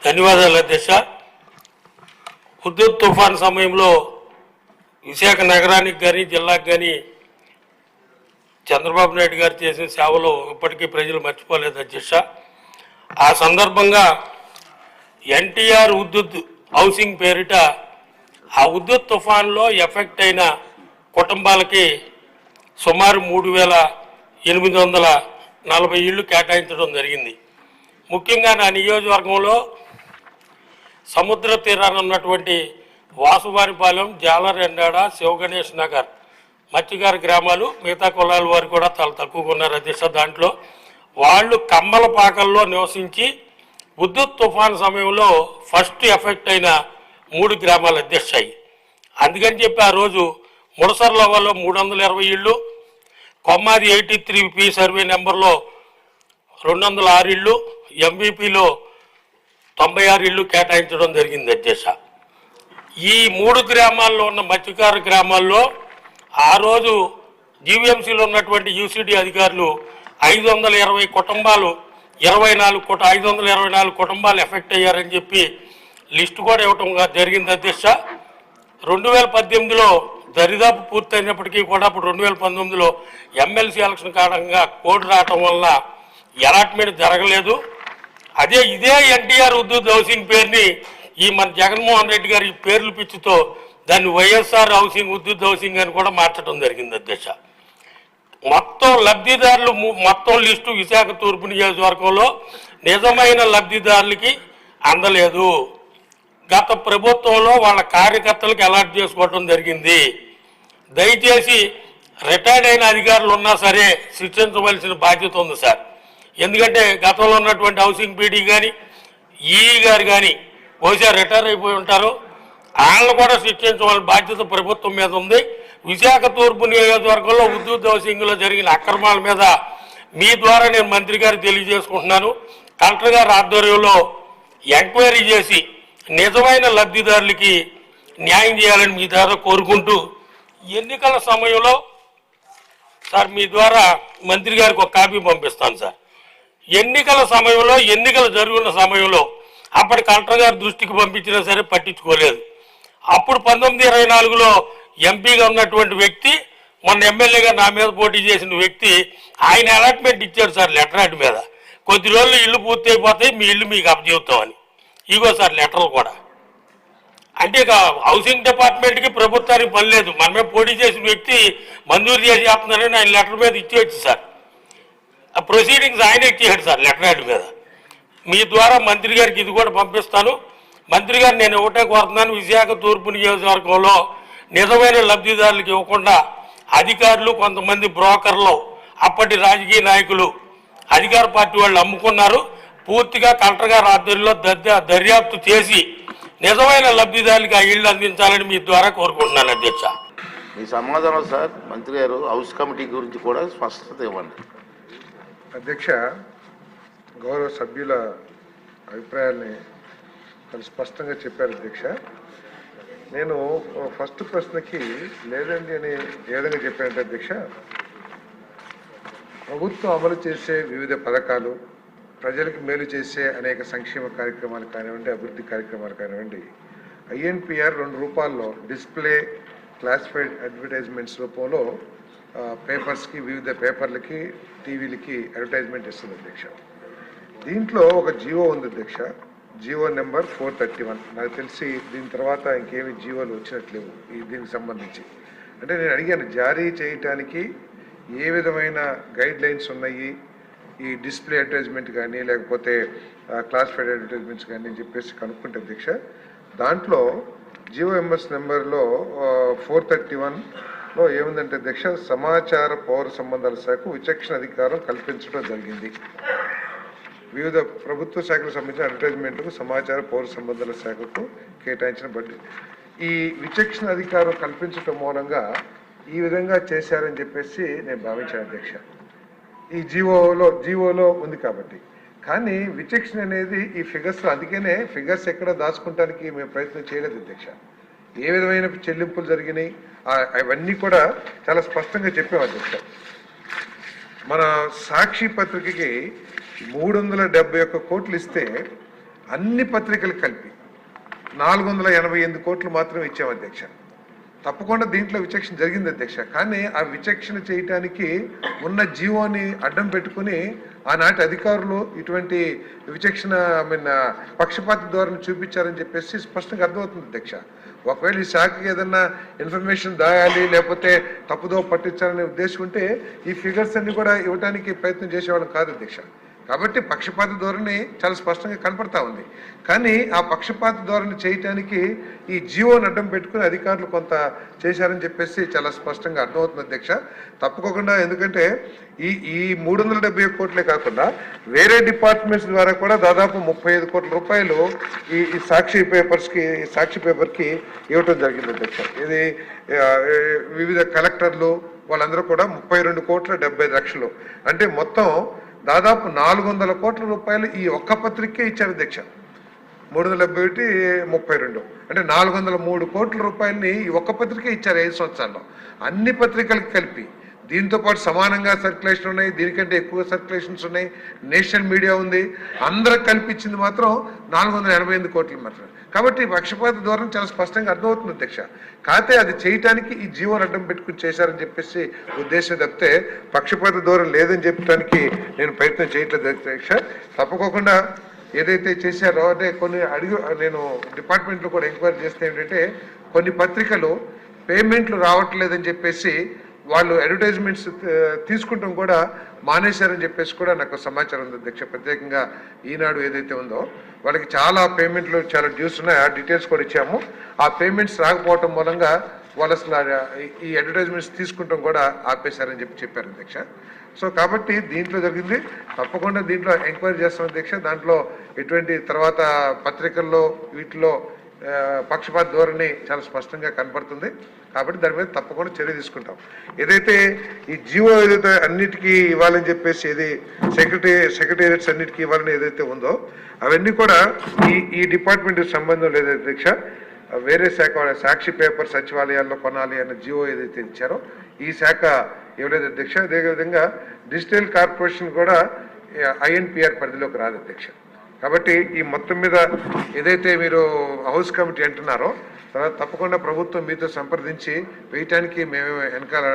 ధన్యవాదాలు అధ్యక్ష. హుదూద్ తుఫాన్ సమయంలో విశాఖ నగరానికి కానీ జిల్లాకు కానీ చంద్రబాబు నాయుడు గారు చేసిన సేవలు ఇప్పటికీ ప్రజలు మర్చిపోలేదు అధ్యక్ష. ఆ సందర్భంగా ఎన్టీఆర్ హుదూద్ హౌసింగ్ పేరిట ఆ హుదూద్ తుఫాన్లో ఎఫెక్ట్ అయిన కుటుంబాలకి సుమారు 3,840 ఇళ్ళు కేటాయించడం జరిగింది. ముఖ్యంగా నా నియోజకవర్గంలో సముద్ర తీరాన ఉన్నటువంటి వాసువారిపాలెం, జాలరెండాడ, శివగణేష్ నగర్, మత్స్యకార గ్రామాలు, మిగతా కులాల వారు కూడా చాలా తక్కువగా ఉన్నారు అధ్యక్ష. దాంట్లో వాళ్ళు కమ్మలపాకల్లో నివసించి హుదూద్ తుఫాన్ సమయంలో ఫస్ట్ ఎఫెక్ట్ అయిన 3 గ్రామాలు అధ్యక్ష. అందుకని చెప్పి ఆ రోజు ముడసర్లవలో 320 ఇళ్ళు, కొమ్మాది 83P సర్వే నెంబర్లో 206 ఇళ్ళు, ఎంబీపీలో 96 ఇళ్ళు కేటాయించడం జరిగింది అధ్యక్ష. ఈ 3 గ్రామాల్లో ఉన్న మత్స్యకార గ్రామాల్లో ఆ రోజు జీవీఎంసీలో ఉన్నటువంటి యూసీడీ అధికారులు 520 కుటుంబాలు 524 కుటుంబాలు ఎఫెక్ట్ అయ్యారని చెప్పి లిస్టు కూడా ఇవ్వటం జరిగింది అధ్యక్ష. 2018లో దరిదాపు పూర్తయినప్పటికీ కూడా ఇప్పుడు 2019లో ఎమ్మెల్సీ ఎలక్షన్ కారణంగా కోడ్ రావటం వల్ల అలాట్మెంట్ జరగలేదు. ఇదే ఎన్టీఆర్ హుదూద్ హౌసింగ్ పేరుని ఈ మన జగన్మోహన్ రెడ్డి గారి పేర్లు పిచ్చితో దాన్ని వైఎస్ఆర్ హౌసింగ్ హుదూద్ హౌసింగ్ అని కూడా మార్చడం జరిగింది అధ్యక్ష. మొత్తం లబ్ధిదారులు మొత్తం లిస్టు విశాఖ తూర్పు నియోజకవర్గంలో నిజమైన లబ్ధిదారులకి అందలేదు. గత ప్రభుత్వంలో వాళ్ళ కార్యకర్తలకు అలాట్ చేసుకోవడం జరిగింది. దయచేసి రిటైర్డ్ అయిన అధికారులు ఉన్నా సరే శిక్షించవలసిన బాధ్యత ఉంది సార్. ఎందుకంటే గతంలో ఉన్నటువంటి హౌసింగ్ పీడీ కానీ ఈఈ గారు కానీ బహుశా రిటైర్ అయిపోయి ఉంటారు. వాళ్ళని కూడా శిక్షించవలసిన బాధ్యత ప్రభుత్వం మీద ఉంది. విశాఖ తూర్పు నియోజకవర్గంలో హుదూద్ హౌసింగ్లో జరిగిన అక్రమాల మీద మీ ద్వారా నేను మంత్రి గారికి తెలియజేసుకుంటున్నాను. కలెక్టర్ గారి ఆధ్వర్యంలో ఎంక్వైరీ చేసి నిజమైన లబ్ధిదారులకి న్యాయం చేయాలని మీ ద్వారా కోరుకుంటూ, ఎన్నికల సమయంలో సార్ మీ ద్వారా మంత్రి గారికి ఒక కాపీ పంపిస్తాను సార్. ఎన్నికల సమయంలో ఎన్నికలు జరుగుతున్న సమయంలో అప్పటి కలెక్టర్ గారి దృష్టికి పంపించినా సరే పట్టించుకోలేదు. అప్పుడు 1924లో ఎంపీగా ఉన్నటువంటి వ్యక్తి, మొన్న ఎమ్మెల్యేగా నా మీద పోటీ చేసిన వ్యక్తి, ఆయన అలాట్మెంట్ ఇచ్చారు సార్ లెటర్ మీద. కొద్ది రోజులు ఇల్లు పూర్తి అయిపోతాయి, మీ ఇల్లు మీకు అప్పచెబుతామని. ఇగో సార్ లెటర్లు కూడా. అంటే ఇక హౌసింగ్ డిపార్ట్మెంట్కి ప్రభుత్వానికి పని లేదు. మనమే పోటీ చేసిన వ్యక్తి మంజూరు చేసి చేస్తున్నారని ఆయన లెటర్ మీద ఇచ్చేయచ్చు సార్. ఆ ప్రొసీడింగ్స్ ఆయన ఇచ్చేసాడు సార్ లెటర్ మీద. మీ ద్వారా మంత్రి గారికి ఇది కూడా పంపిస్తాను. మంత్రి గారు నేను ఒకటే కోరుతున్నాను, విశాఖ తూర్పు నియోజకవర్గంలో నిజమైన లబ్ధిదారులకు ఇవ్వకుండా అధికారులు, కొంతమంది బ్రోకర్లు, అప్పటి రాజకీయ నాయకులు, అధికార పార్టీ వాళ్ళు అమ్ముకున్నారు. పూర్తిగా కలెక్టర్ గారి ఆధ్వర్యంలో దర్యాప్తు చేసి నిజమైన లబ్ధిదారులకు ఆ ఇళ్ళు అందించాలని మీ ద్వారా కోరుకుంటున్నాను అధ్యక్ష. మీ సమాధానం సార్. మంత్రి గారు హౌస్ కమిటీ గురించి కూడా స్పష్టత ఇవ్వండి. అధ్యక్ష, గౌరవ సభ్యుల అభిప్రాయాల్ని చాలా స్పష్టంగా చెప్పారు అధ్యక్ష. నేను ఫస్ట్ ప్రశ్నకి లేదండి అని ఏ విధంగా చెప్పానంటే అధ్యక్ష, ప్రభుత్వం అమలు చేసే వివిధ పథకాలు, ప్రజలకు మేలు చేసే అనేక సంక్షేమ కార్యక్రమాలు కానివ్వండి, అభివృద్ధి కార్యక్రమాలు కానివ్వండి, INPR 2 రూపాల్లో డిస్ప్లే క్లాసిఫైడ్ అడ్వర్టైజ్మెంట్స్ రూపంలో పేపర్స్కి, వివిధ పేపర్లకి, టీవీలకి అడ్వర్టైజ్మెంట్ ఇస్తుంది అధ్యక్ష. దీంట్లో ఒక జీవో ఉంది అధ్యక్ష, జీవో నెంబర్ 431. నాకు తెలిసి దీని తర్వాత ఇంకేమి జీవోలు వచ్చినట్లేవు దీనికి సంబంధించి. అంటే నేను అడిగాను, జారీ చేయటానికి ఏ విధమైన గైడ్ లైన్స్ ఉన్నాయి ఈ డిస్ప్లే అడ్వర్టైజ్మెంట్ కానీ లేకపోతే క్లాసిఫైడ్ అడ్వర్టైజ్మెంట్స్ కానీ అని చెప్పేసి కనుక్కుంటే అధ్యక్ష, దాంట్లో GOMS నెంబర్లో 431లో ఏముందంటే అధ్యక్ష, సమాచార పౌర సంబంధాల శాఖకు విచక్షణ అధికారం కల్పించడం జరిగింది. వివిధ ప్రభుత్వ శాఖలకు సంబంధించిన అడ్వర్టైజ్మెంట్లకు సమాచార పౌర సంబంధాల శాఖకు కేటాయించిన బడ్జెట్, ఈ విచక్షణ అధికారం కల్పించడం మూలంగా ఈ విధంగా చేశారని చెప్పేసి నేను భావించాను అధ్యక్ష. ఈ జీవోలో ఉంది కాబట్టి. కానీ విచక్షణ అనేది ఈ ఫిగర్స్, అందుకనే ఫిగర్స్ ఎక్కడ దాచుకోవడానికి మేము ప్రయత్నం చేయలేదు అధ్యక్ష. ఏ విధమైన చెల్లింపులు జరిగినాయి అవన్నీ కూడా చాలా స్పష్టంగా చెప్పాము అధ్యక్ష. మన సాక్షి పత్రికకి 371 కోట్లు ఇస్తే అన్ని పత్రికలు కలిపి 488 కోట్లు మాత్రం ఇచ్చాం అధ్యక్ష. తప్పకుండా దీంట్లో విచక్షణ జరిగింది అధ్యక్ష. కానీ ఆ విచక్షణ చేయటానికి ఉన్న జీవోని అడ్డం పెట్టుకుని ఆనాటి అధికారులు ఇటువంటి విచక్షణ పక్షపాత ధోరణి చూపించారని చెప్పేసి స్పష్టంగా అర్థమవుతుంది అధ్యక్ష. ఒకవేళ ఈ శాఖకి ఏదన్నా ఇన్ఫర్మేషన్ దాయాలి లేకపోతే తప్పుదో పట్టించాలనే ఉద్దేశం ఉంటే ఈ ఫిగర్స్ అన్ని కూడా ఇవ్వడానికి ప్రయత్నం చేసేవాళ్ళం కాదు అధ్యక్ష. కాబట్టి పక్షపాత ధోరణి చాలా స్పష్టంగా కనపడతా ఉంది. కానీ ఆ పక్షపాత ధోరణి చేయటానికి ఈ జీవోని అడ్డం పెట్టుకుని అధికారులు కొంత చేశారని చెప్పేసి చాలా స్పష్టంగా అర్థమవుతుంది అధ్యక్ష. తప్పుకోకుండా, ఎందుకంటే ఈ 371 కోట్లే కాకుండా వేరే డిపార్ట్మెంట్స్ ద్వారా కూడా దాదాపు 35 కోట్ల రూపాయలు ఈ సాక్షి పేపర్కి ఇవ్వటం జరిగింది అధ్యక్ష. ఇది వివిధ కలెక్టర్లు వాళ్ళందరూ కూడా 32 కోట్ల 75 లక్షలు, అంటే మొత్తం దాదాపు 400 కోట్ల రూపాయలు ఈ ఒక్క పత్రికే ఇచ్చారు అధ్యక్ష. 371, 32 అంటే 403 కోట్ల రూపాయలని ఈ ఒక్క పత్రికే ఇచ్చారు 5 సంవత్సరాల్లో. అన్ని పత్రికలకు కలిపి దీంతో పాటు సమానంగా సర్క్యులేషన్ ఉన్నాయి, దీనికంటే ఎక్కువ సర్క్యులేషన్స్ ఉన్నాయి, నేషనల్ మీడియా ఉంది, అందరికి కల్పించింది మాత్రం 488 కోట్లు మాత్రం. కాబట్టి పక్షపాత ధోరణి చాలా స్పష్టంగా అర్థమవుతుంది అధ్యక్ష. కాకపోతే అది చేయటానికి ఈ జీవోని అడ్డం పెట్టుకుని చేశారని చెప్పేసి ఉద్దేశం తప్పితే పక్షపాత ధోరణి లేదని చెప్పడానికి నేను ప్రయత్నం చేయట్లేదు అధ్యక్ష. తప్పకోకుండా ఏదైతే చేశారో అంటే కొన్ని నేను డిపార్ట్మెంట్లో కూడా ఎంక్వైరీ చేస్తే ఏంటంటే కొన్ని పత్రికలు పేమెంట్లు రావట్లేదని చెప్పేసి వాళ్ళు అడ్వర్టైజ్మెంట్స్ తీసుకుంటాం కూడా మానేశారని చెప్పేసి కూడా నాకు సమాచారం ఉంది అధ్యక్ష. ప్రత్యేకంగా ఈనాడు ఏదైతే ఉందో వాళ్ళకి చాలా పేమెంట్లు చాలా డ్యూస్ ఉన్నాయి, ఆ డీటెయిల్స్ కూడా ఇచ్చాము. ఆ పేమెంట్స్ రాకపోవటం మూలంగా వాళ్ళు అసలు ఈ అడ్వర్టైజ్మెంట్స్ తీసుకుంటాం కూడా ఆపేశారని చెప్పారు అధ్యక్ష. సో కాబట్టి దీంట్లో జరిగింది. తప్పకుండా దీంట్లో ఎంక్వైరీ చేస్తాం అధ్యక్ష. దాంట్లో ఎటువంటి తర్వాత పత్రికల్లో వీటిలో పక్షపాత ధోరణి చాలా స్పష్టంగా కనపడుతుంది. కాబట్టి దాని మీద తప్పకుండా చర్య తీసుకుంటాం. ఏదైతే ఈ జీవో ఏదైతే అన్నిటికీ ఇవ్వాలని చెప్పేసి ఏది సెక్రటేరియట్స్ అన్నిటికీ ఇవ్వాలని ఏదైతే ఉందో అవన్నీ కూడా ఈ డిపార్ట్మెంట్కి సంబంధం లేదు అధ్యక్ష. వేరే శాఖ సాక్షి పేపర్ సచివాలయాల్లో కొనాలి అన్న జీవో ఏదైతే ఇచ్చారో ఈ శాఖ ఇవ్వలేదు అధ్యక్ష. అదేవిధంగా డిజిటల్ కార్పొరేషన్ కూడా INPR పరిధిలోకి రాదు అధ్యక్ష. కాబట్టి ఈ మొత్తం మీద ఏదైతే మీరు హౌస్ కమిటీ అంటున్నారో తర్వాత తప్పకుండా ప్రభుత్వం మీతో సంప్రదించి వేయటానికి మేము వెనకాల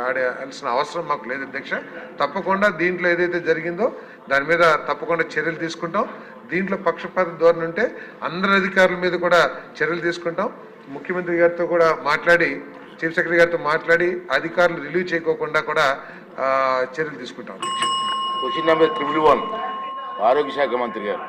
ఆడాల్సిన అవసరం మాకు లేదు అధ్యక్ష. తప్పకుండా దీంట్లో ఏదైతే జరిగిందో దాని మీద తప్పకుండా చర్యలు తీసుకుంటాం. దీంట్లో పక్షపాత ధోరణి ఉంటే అందరి అధికారుల మీద కూడా చర్యలు తీసుకుంటాం. ముఖ్యమంత్రి గారితో కూడా మాట్లాడి, చీఫ్ సెక్రటరీ గారితో మాట్లాడి అధికారులు రిలీవ్ చేయకోకుండా కూడా చర్యలు తీసుకుంటాం. క్వశ్చన్ నెంబర్ 111 ఆరోగ్య శాఖ మంత్రి గారు.